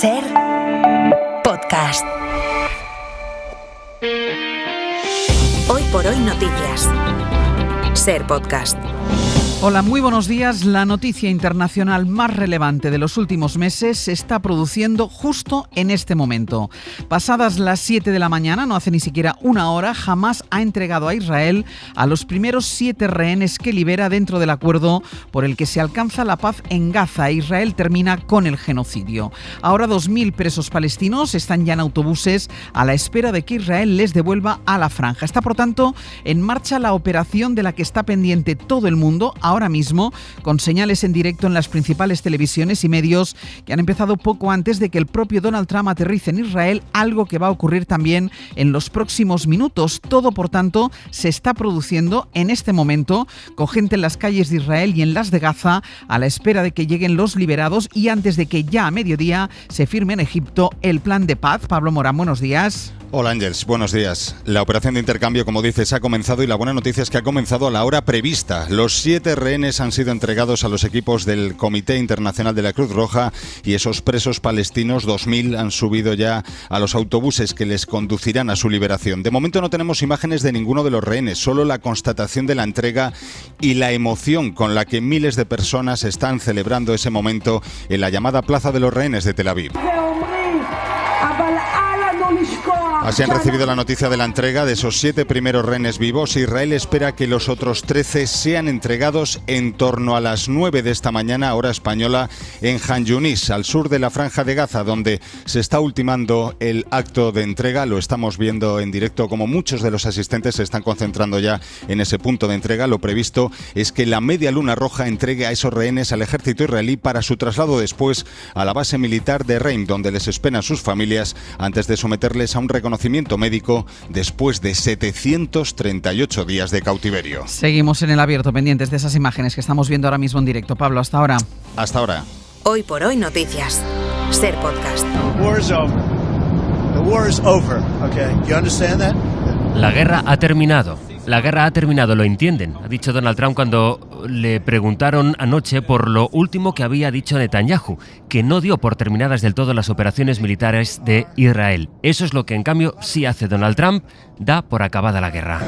Ser podcast. Hoy por hoy noticias. Ser podcast. Hola, muy buenos días. La noticia internacional más relevante de los últimos meses se está produciendo justo en este momento. Pasadas las 7 de la mañana, no hace ni siquiera una hora, Hamás ha entregado a Israel a los primeros 7 rehenes que libera dentro del acuerdo por el que se alcanza la paz en Gaza e Israel termina con el genocidio. Ahora 2.000 presos palestinos están ya en autobuses a la espera de que Israel les devuelva a la franja. Está, por tanto, en marcha la operación de la que está pendiente todo el mundo ahora mismo, con señales en directo en las principales televisiones y medios que han empezado poco antes de que el propio Donald Trump aterrice en Israel, algo que va a ocurrir también en los próximos minutos. Todo, por tanto, se está produciendo en este momento, con gente en las calles de Israel y en las de Gaza, a la espera de que lleguen los liberados y antes de que ya a mediodía se firme en Egipto el plan de paz. Pablo Morán, buenos días. Hola Ángels, buenos días. La operación de intercambio, como dices, ha comenzado y la buena noticia es que ha comenzado a la hora prevista. Los 7 rehenes han sido entregados a los equipos del Comité Internacional de la Cruz Roja y esos presos palestinos, 2.000, han subido ya a los autobuses que les conducirán a su liberación. De momento no tenemos imágenes de ninguno de los rehenes, solo la constatación de la entrega y la emoción con la que miles de personas están celebrando ese momento en la llamada Plaza de los Rehenes de Tel Aviv. Así han recibido la noticia de la entrega de esos 7 primeros rehenes vivos. Israel espera que los otros 13 sean entregados en torno a las 9 de esta mañana, hora española, en Han Yunis, al sur de la Franja de Gaza, donde se está ultimando el acto de entrega. Lo estamos viendo en directo, como muchos de los asistentes se están concentrando ya en ese punto de entrega. Lo previsto es que la Media Luna Roja entregue a esos rehenes al ejército israelí para su traslado después a la base militar de Reim, donde les esperan sus familias antes de someterles a un reconocimiento médico después de 738 días de cautiverio. Seguimos en el abierto, pendientes de esas imágenes que estamos viendo ahora mismo en directo. Pablo, hasta ahora. Hasta ahora. Hoy por hoy noticias. Ser podcast. The war is over. The war is over. Okay, you understand that? La guerra ha terminado. La guerra ha terminado, lo entienden, ha dicho Donald Trump cuando le preguntaron anoche por lo último que había dicho Netanyahu, que no dio por terminadas del todo las operaciones militares de Israel. Eso es lo que en cambio sí hace Donald Trump, da por acabada la guerra.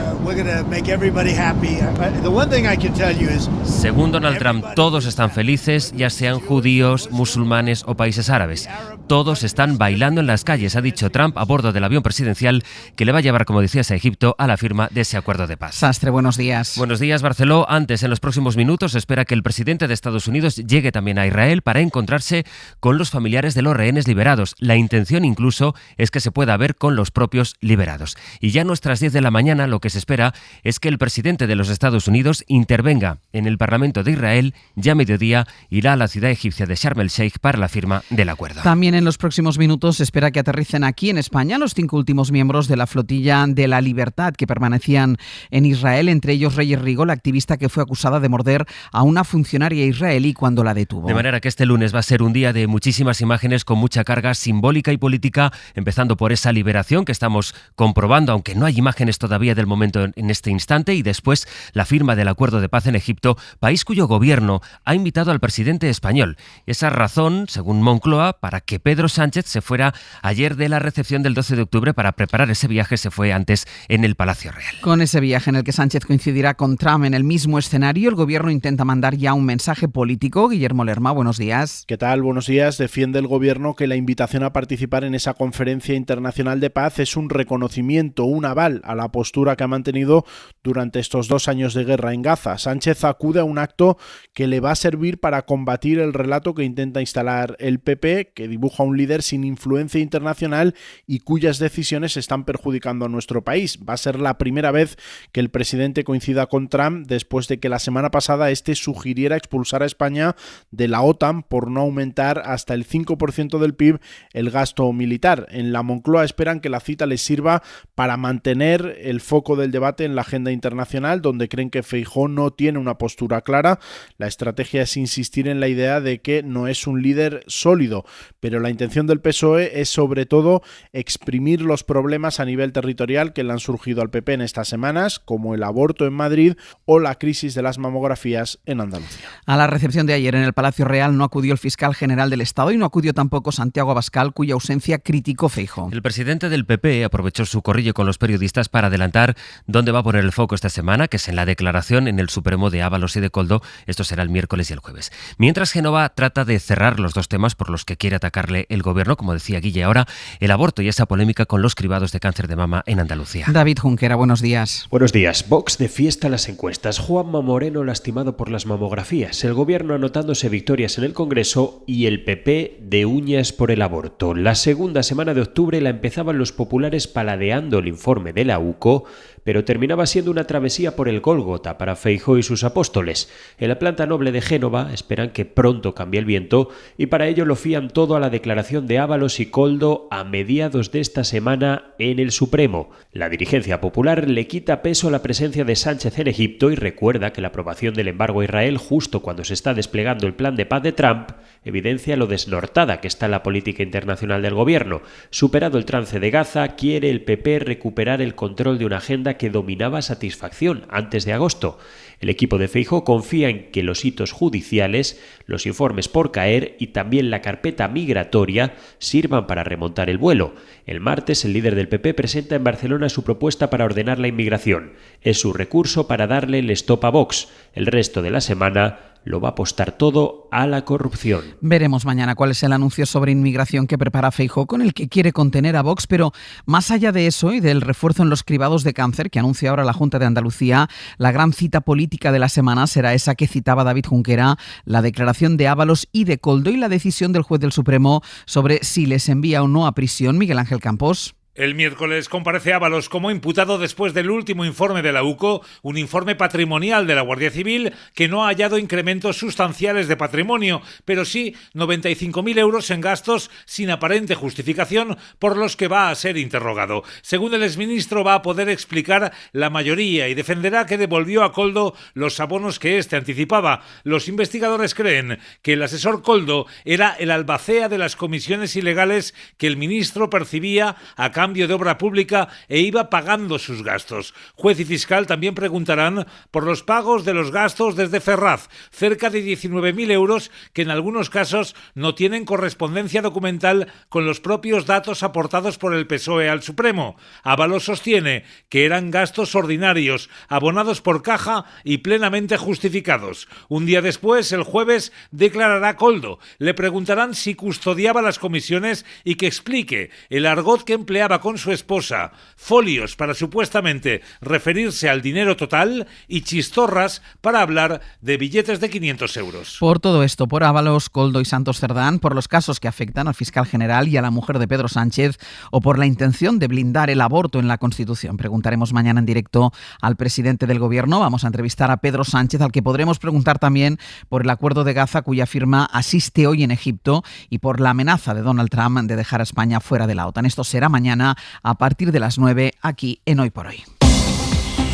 Según Donald Trump, todos están felices, ya sean judíos, musulmanes o países árabes. Todos están bailando en las calles, ha dicho Trump a bordo del avión presidencial que le va a llevar, como decías, a Egipto a la firma de ese acuerdo de paz. Sastre, buenos días. Buenos días, Barceló. Antes, en los próximos minutos, se espera que el presidente de Estados Unidos llegue también a Israel para encontrarse con los familiares de los rehenes liberados. La intención incluso es que se pueda ver con los propios liberados. Y ya a nuestras 10 de la mañana lo que se espera es que el presidente de los Estados Unidos intervenga en el Parlamento de Israel. Ya a mediodía irá a la ciudad egipcia de Sharm el Sheikh para la firma del acuerdo. También en los próximos minutos se espera que aterricen aquí en España los 5 últimos miembros de la flotilla de la Libertad que permanecían en Israel, entre ellos Reyes Rigo, la activista que fue acusada de morder a una funcionaria israelí cuando la detuvo. De manera que este lunes va a ser un día de muchísimas imágenes con mucha carga simbólica y política, empezando por esa liberación que estamos comprobando, aunque no hay imágenes todavía del momento en este instante, y después la firma del acuerdo de paz en Egipto, país cuyo gobierno ha invitado al presidente español. Esa razón, según Moncloa, para que Pedro Sánchez se fuera ayer de la recepción del 12 de octubre para preparar ese viaje, se fue antes en el Palacio Real. Con ese viaje en el que Sánchez coincidirá con Trump en el mismo escenario, el gobierno intenta mandar ya un mensaje político. Guillermo Lerma, buenos días. ¿Qué tal? Buenos días. Defiende el gobierno que la invitación a participar en esa conferencia internacional de paz es un reconocimiento, un aval a la postura que ha mantenido durante estos 2 años de guerra en Gaza. Sánchez acude a un acto que le va a servir para combatir el relato que intenta instalar el PP, que dibuja un líder sin influencia internacional y cuyas decisiones están perjudicando a nuestro país. Va a ser la primera vez que el presidente coincida con Trump después de que la semana pasada este sugiriera expulsar a España de la OTAN por no aumentar hasta el 5% del PIB el gasto militar. En la Moncloa esperan que la cita les sirva para mantener el foco del debate en la agenda internacional, donde creen que Feijóo no tiene una postura clara. La estrategia es insistir en la idea de que no es un líder sólido, pero la intención del PSOE es sobre todo exprimir los problemas a nivel territorial que le han surgido al PP en estas semanas, como el aborto en Madrid o la crisis de las mamografías mamografías en Andalucía. A la recepción de ayer en el Palacio Real no acudió el fiscal general del Estado y no acudió tampoco Santiago Abascal, cuya ausencia criticó Feijóo. El presidente del PP aprovechó su corrillo con los periodistas para adelantar dónde va a poner el foco esta semana, que es en la declaración en el Supremo de Ábalos y de Koldo. Esto será el miércoles y el jueves. Mientras Génova trata de cerrar los dos temas por los que quiere atacarle el gobierno, como decía Guille ahora, el aborto y esa polémica con los cribados de cáncer de mama en Andalucía. David Junquera, buenos días. Buenos días. Vox de fiesta las encuestas. Juanma Moreno lastimado por las mamografías. El gobierno anotándose victorias en el Congreso y el PP de uñas por el aborto. La segunda semana de octubre la empezaban los populares paladeando el informe de la UCO, pero terminaba siendo una travesía por el Gólgota para Feijóo y sus apóstoles. En la planta noble de Génova esperan que pronto cambie el viento y para ello lo fían todo a la declaración de Ábalos y Koldo a mediados de esta semana en el Supremo. La dirigencia popular le quita peso a la presencia de Sánchez en Egipto y recuerda que la aprobación del embargo a Israel justo cuando se está desplegando el plan de paz de Trump evidencia lo desnortada que está la política internacional del gobierno. Superado el trance de Gaza, quiere el PP recuperar el control de una agenda que dominaba satisfacción antes de agosto. El equipo de Feijóo confía en que los hitos judiciales, los informes por caer y también la carpeta migratoria sirvan para remontar el vuelo. El martes, el líder del PP presenta en Barcelona su propuesta para ordenar la inmigración. Es su recurso para darle el stop a Vox. El resto de la semana lo va a apostar todo a la corrupción. Veremos mañana cuál es el anuncio sobre inmigración que prepara Feijóo, con el que quiere contener a Vox, pero más allá de eso y del refuerzo en los cribados de cáncer que anuncia ahora la Junta de Andalucía, la gran cita política de la semana será esa que citaba David Junquera, la declaración de Ábalos y de Koldo y la decisión del juez del Supremo sobre si les envía o no a prisión. Miguel Ángel Campos. El miércoles comparece Ábalos como imputado después del último informe de la UCO, un informe patrimonial de la Guardia Civil que no ha hallado incrementos sustanciales de patrimonio, pero sí 95.000 euros en gastos sin aparente justificación por los que va a ser interrogado. Según el exministro, va a poder explicar la mayoría y defenderá que devolvió a Koldo los abonos que éste anticipaba. Los investigadores creen que el asesor Koldo era el albacea de las comisiones ilegales que el ministro percibía a cambio de obra pública e iba pagando sus gastos. Juez y fiscal también preguntarán por los pagos de los gastos desde Ferraz, cerca de 19.000 euros que en algunos casos no tienen correspondencia documental con los propios datos aportados por el PSOE al Supremo. Ábalos sostiene que eran gastos ordinarios, abonados por caja y plenamente justificados. Un día después, el jueves, declarará Koldo. Le preguntarán si custodiaba las comisiones y que explique el argot que empleaba con su esposa, folios para supuestamente referirse al dinero total y chistorras para hablar de billetes de 500 euros. Por todo esto, por Ábalos, Koldo y Santos Cerdán, por los casos que afectan al fiscal general y a la mujer de Pedro Sánchez o por la intención de blindar el aborto en la Constitución. Preguntaremos mañana en directo al presidente del gobierno. Vamos a entrevistar a Pedro Sánchez, al que podremos preguntar también por el acuerdo de Gaza, cuya firma asiste hoy en Egipto, y por la amenaza de Donald Trump de dejar a España fuera de la OTAN. Esto será mañana a partir de las 9 aquí en Hoy por Hoy.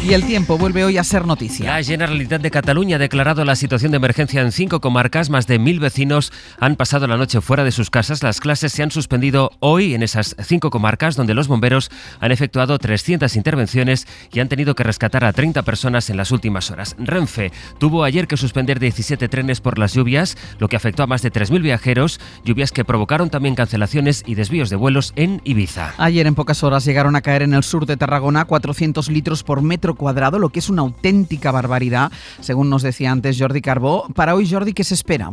Y el tiempo vuelve hoy a ser noticia. La Generalitat de Cataluña ha declarado la situación de emergencia en 5 comarcas. Más de 1.000 vecinos han pasado la noche fuera de sus casas. Las clases se han suspendido hoy en esas 5 comarcas, donde los bomberos han efectuado 300 intervenciones y han tenido que rescatar a 30 personas en las últimas horas. Renfe tuvo ayer que suspender 17 trenes por las lluvias, lo que afectó a más de 3.000 viajeros. Lluvias que provocaron también cancelaciones y desvíos de vuelos en Ibiza. Ayer en pocas horas llegaron a caer en el sur de Tarragona 400 litros por metro cuadrado, lo que es una auténtica barbaridad, según nos decía antes Jordi Carbó. Para hoy, Jordi, ¿qué se espera?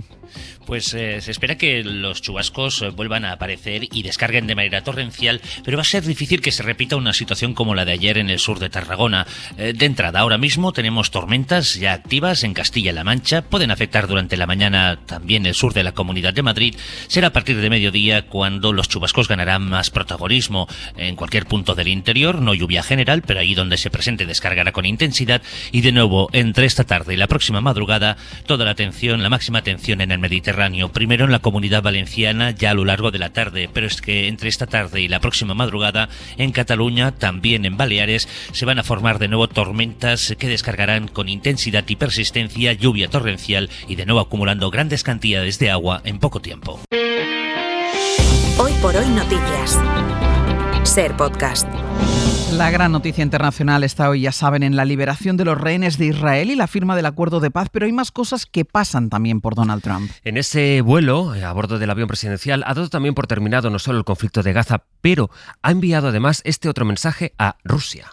Pues se espera que los chubascos vuelvan a aparecer y descarguen de manera torrencial, pero va a ser difícil que se repita una situación como la de ayer en el sur de Tarragona. De entrada, ahora mismo tenemos tormentas ya activas en Castilla-La Mancha, pueden afectar durante la mañana también el sur de la Comunidad de Madrid. Será a partir de mediodía cuando los chubascos ganarán más protagonismo en cualquier punto del interior, no lluvia general, pero ahí donde se presente descargará con intensidad. Y de nuevo, entre esta tarde y la próxima madrugada, toda la atención, la máxima atención en el Mediterráneo, primero en la Comunidad Valenciana ya a lo largo de la tarde, pero es que entre esta tarde y la próxima madrugada en Cataluña, también en Baleares, se van a formar de nuevo tormentas que descargarán con intensidad y persistencia, lluvia torrencial y de nuevo acumulando grandes cantidades de agua en poco tiempo. Hoy por hoy noticias. Ser Podcast. La gran noticia internacional está hoy, ya saben, en la liberación de los rehenes de Israel y la firma del acuerdo de paz, pero hay más cosas que pasan también por Donald Trump. En ese vuelo, a bordo del avión presidencial, ha dado también por terminado no solo el conflicto de Gaza, pero ha enviado además este otro mensaje a Rusia.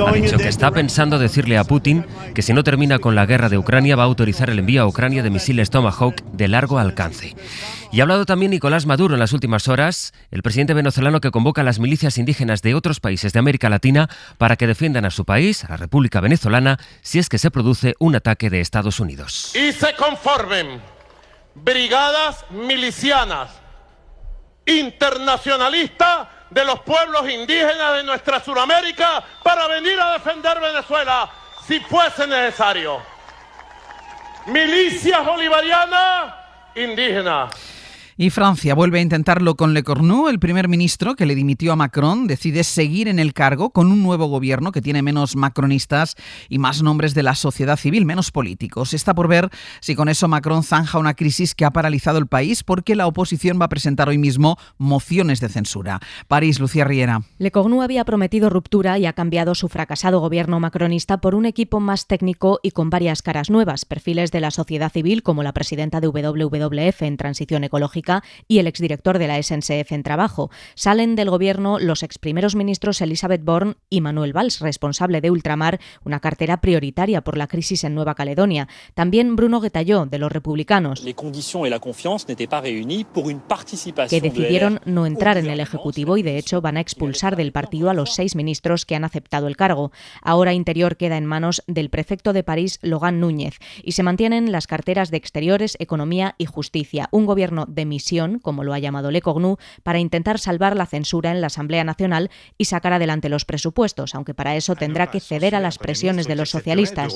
Ha dicho que está pensando decirle a Putin que si no termina con la guerra de Ucrania va a autorizar el envío a Ucrania de misiles Tomahawk de largo alcance. Y ha hablado también Nicolás Maduro en las últimas horas, el presidente venezolano que convoca a las milicias indígenas de otros países de América Latina para que defiendan a su país, a la República Venezolana, si es que se produce un ataque de Estados Unidos. Y se conformen brigadas milicianas internacionalistas de los pueblos indígenas de nuestra Suramérica para venir a defender Venezuela si fuese necesario. Milicias bolivarianas indígenas. Y Francia vuelve a intentarlo con Le Cornu. El primer ministro, que le dimitió a Macron, decide seguir en el cargo con un nuevo gobierno que tiene menos macronistas y más nombres de la sociedad civil, menos políticos. Está por ver si con eso Macron zanja una crisis que ha paralizado el país, porque la oposición va a presentar hoy mismo mociones de censura. París, Lucía Riera. Le Cornu había prometido ruptura y ha cambiado su fracasado gobierno macronista por un equipo más técnico y con varias caras nuevas, perfiles de la sociedad civil como la presidenta de WWF en Transición Ecológica y el exdirector de la SNCF en Trabajo. Salen del gobierno los exprimeros ministros Elisabeth Borne y Manuel Valls, responsable de Ultramar, una cartera prioritaria por la crisis en Nueva Caledonia. También Bruno Guettalló, de los republicanos, que decidieron no entrar en el Ejecutivo y de hecho van a expulsar del partido a los 6 ministros que han aceptado el cargo. Ahora Interior queda en manos del prefecto de París, Logan Núñez, y se mantienen las carteras de Exteriores, Economía y Justicia, un gobierno de misión, como lo ha llamado Le Cornu, para intentar salvar la censura en la Asamblea Nacional y sacar adelante los presupuestos, aunque para eso tendrá que ceder a las presiones de los socialistas.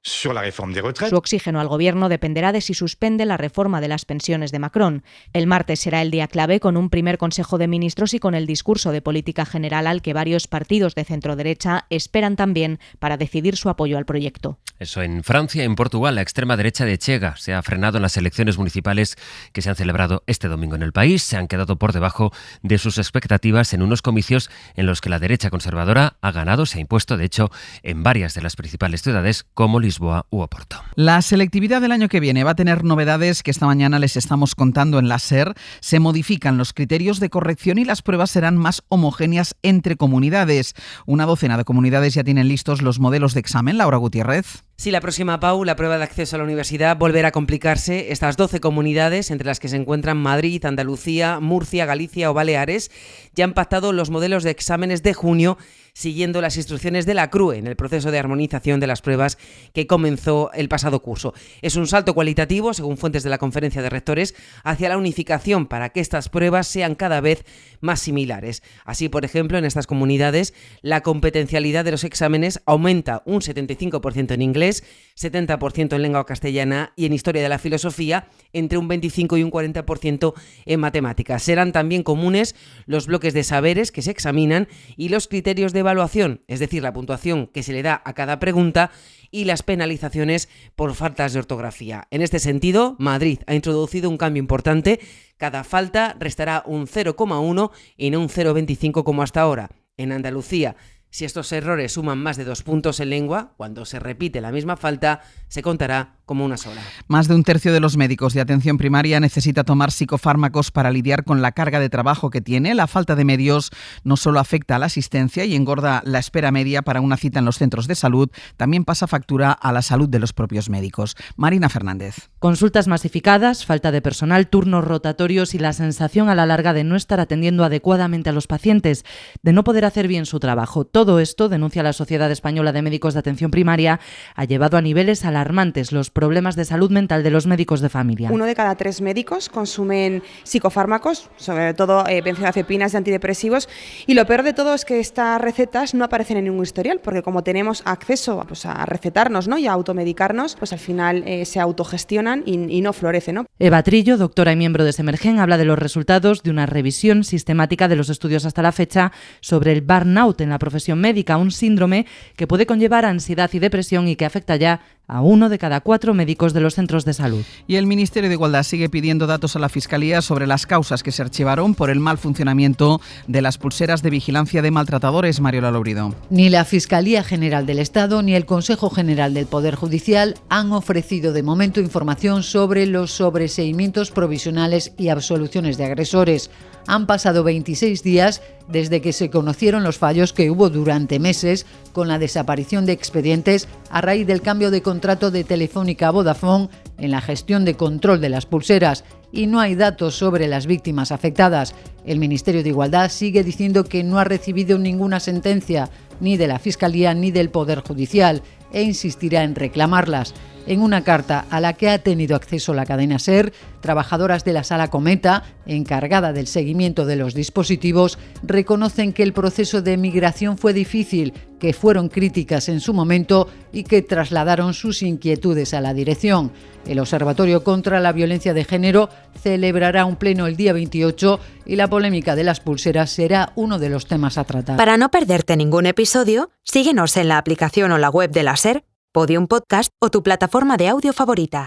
Su oxígeno al gobierno dependerá de si suspende la reforma de las pensiones de Macron. El martes será el día clave, con un primer Consejo de Ministros y con el discurso de política general al que varios partidos de centro-derecha esperan también para decidir su apoyo al proyecto. Eso en Francia. En Portugal, la extrema derecha de Chega se ha frenado en las elecciones municipales que se han celebrado este domingo en el país. Se han quedado por debajo de sus expectativas en unos comicios en los que la derecha conservadora ha ganado, se ha impuesto, de hecho, en varias de las principales ciudades como Lisboa u Oporto. La selectividad del año que viene va a tener novedades que esta mañana les estamos contando en la SER. Se modifican los criterios de corrección y las pruebas serán más homogéneas entre comunidades. Una docena de comunidades ya tienen listos los modelos de examen. Laura Gutiérrez. Sí, la próxima, Pau, la prueba de acceso a la universidad volverá a complicarse. Estas 12 comunidades, entre las que se encuentran Madrid, Andalucía, Murcia, Galicia o Baleares, ya han pactado los modelos de exámenes de junio, siguiendo las instrucciones de la CRUE en el proceso de armonización de las pruebas que comenzó el pasado curso. Es un salto cualitativo, según fuentes de la Conferencia de Rectores, hacia la unificación para que estas pruebas sean cada vez más similares. Así, por ejemplo, en estas comunidades, la competencialidad de los exámenes aumenta un 75% en inglés, 70% en lengua castellana y en historia de la filosofía, entre un 25 y un 40% en matemáticas. Serán también comunes los bloques de saberes que se examinan y los criterios de evaluación, es decir, la puntuación que se le da a cada pregunta y las penalizaciones por faltas de ortografía. En este sentido, Madrid ha introducido un cambio importante. Cada falta restará un 0,1 y no un 0,25 como hasta ahora. En Andalucía, si estos errores suman más de 2 puntos en lengua, cuando se repite la misma falta, se contará como una sola. Más de un tercio de los médicos de atención primaria necesita tomar psicofármacos para lidiar con la carga de trabajo que tiene. La falta de medios no solo afecta a la asistencia y engorda la espera media para una cita en los centros de salud, también pasa factura a la salud de los propios médicos. Marina Fernández. Consultas masificadas, falta de personal, turnos rotatorios y la sensación a la larga de no estar atendiendo adecuadamente a los pacientes, de no poder hacer bien su trabajo. Todo esto, denuncia la Sociedad Española de Médicos de Atención Primaria, ha llevado a niveles alarmantes los problemas de salud mental de los médicos de familia. 1 de cada 3 médicos consumen psicofármacos, sobre todo benzodiazepinas y antidepresivos, y lo peor de todo es que estas recetas no aparecen en ningún historial, porque como tenemos acceso a recetarnos, ¿no?, y a automedicarnos, pues al final se autogestionan y no florece, ¿no? Eva Trillo, doctora y miembro de Semergen, habla de los resultados de una revisión sistemática de los estudios hasta la fecha sobre el burnout en la profesión médica, un síndrome que puede conllevar ansiedad y depresión y que afecta ya a 1 de cada 4 médicos de los centros de salud. Y el Ministerio de Igualdad sigue pidiendo datos a la Fiscalía sobre las causas que se archivaron por el mal funcionamiento de las pulseras de vigilancia de maltratadores. Mariola Lobrido. Ni la Fiscalía General del Estado ni el Consejo General del Poder Judicial han ofrecido de momento información sobre los sobreseimientos provisionales y absoluciones de agresores. Han pasado 26 días desde que se conocieron los fallos que hubo durante meses con la desaparición de expedientes a raíz del cambio de contrato de Telefónica a Vodafone en la gestión de control de las pulseras, y no hay datos sobre las víctimas afectadas. El Ministerio de Igualdad sigue diciendo que no ha recibido ninguna sentencia ni de la Fiscalía ni del Poder Judicial e insistirá en reclamarlas. En una carta a la que ha tenido acceso la cadena SER, trabajadoras de la Sala Cometa, encargada del seguimiento de los dispositivos, reconocen que el proceso de migración fue difícil, que fueron críticas en su momento y que trasladaron sus inquietudes a la dirección. El Observatorio contra la Violencia de Género celebrará un pleno el día 28 y la polémica de las pulseras será uno de los temas a tratar. Para no perderte ningún episodio, síguenos en la aplicación o la web de la SER, Podium Podcast o tu plataforma de audio favorita.